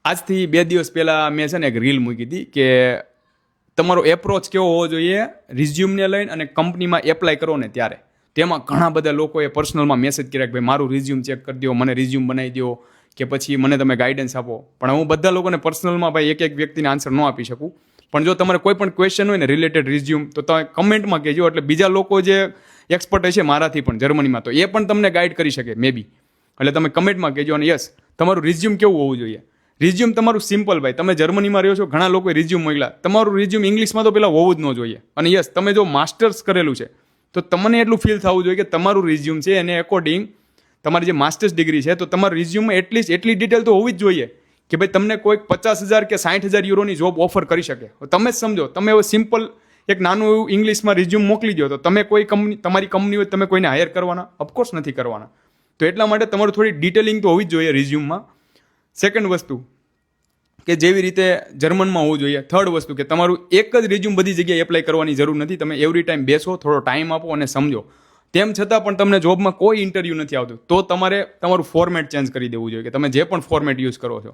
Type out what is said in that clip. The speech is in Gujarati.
આજથી 2 દિવસ પહેલાં મેં છે ને એક રીલ મૂકી હતી કે તમારો એપ્રોચ કેવો હોવો જોઈએ રિઝ્યુમને લઈને અને કંપનીમાં એપ્લાય કરો ને ત્યારે. તેમાં ઘણા બધા લોકોએ પર્સનલમાં મેસેજ કર્યા કે ભાઈ મારું રિઝ્યુમ ચેક કરી દો, મને રિઝ્યુમ બનાવી દો કે પછી મને તમે ગાઈડન્સ આપો. પણ હું બધા લોકોને પર્સનલમાં ભાઈ એક વ્યક્તિને આન્સર ન આપી શકું. પણ જો તમારે કોઈ પણ ક્વેશ્ચન હોય ને રિલેટેડ રિઝ્યુમ તો તમે કમેન્ટમાં કહેજો, એટલે બીજા લોકો જે એક્સપર્ટ હશે મારાથી પણ જર્મનીમાં, તો એ પણ તમને ગાઈડ કરી શકે મે બી. એટલે તમે કમેન્ટમાં કહેજો. અને યસ, તમારું રિઝ્યુમ કેવું હોવું જોઈએ. રિઝ્યુમ તમારું સિમ્પલ ભાઈ. તમે જર્મનીમાં રહ્યો છો, ઘણા લોકોએ રિઝ્યુમ મોકલ્યા. તમારું રિઝ્યુમ ઇંગ્લિશમાં તો પહેલાં હોવું જ ન જોઈએ. અને યસ, તમે જો માસ્ટર્સ કરેલું છે તો તમને એટલું ફીલ થવું જોઈએ કે તમારું રિઝ્યુમ છે એને એકોર્ડિંગ તમારી જે માસ્ટર્સ ડિગ્રી છે તો તમારું રિઝ્યુમમાં એટલીસ્ટ એટલી ડિટેલ તો હોવી જ જોઈએ કે ભાઈ તમને કોઈક 50,000 કે 60,000 યુરોની જોબ ઓફર કરી શકે. તમે જ સમજો, તમે હવે સિમ્પલ એક નાનું એવું ઇંગ્લિશમાં રિઝ્યુમ મોકલી દો તો તમે કોઈ કંપની, તમારી કંપની હોય તમે કોઈને હાયર કરવાના? ઓફકોર્સ નથી કરવાના. તો એટલા માટે તમારું થોડી ડિટેલિંગ તો હોવી જ જોઈએ રિઝ્યુમમાં. સેકન્ડ વસ્તુ કે જેવી રીતે જર્મનમાં હોવું જોઈએ. થર્ડ વસ્તુ કે તમારું એક જ રિઝ્યુમ બધી જગ્યાએ એપ્લાય કરવાની જરૂર નથી. તમે એવરી ટાઈમ બેસો, થોડો ટાઈમ આપો અને સમજો. તેમ છતાં પણ તમને જોબમાં કોઈ ઇન્ટરવ્યૂ નથી આવતું તો તમારે તમારું ફોર્મેટ ચેન્જ કરી દેવું જોઈએ કે તમે જે પણ ફોર્મેટ યુઝ કરો છો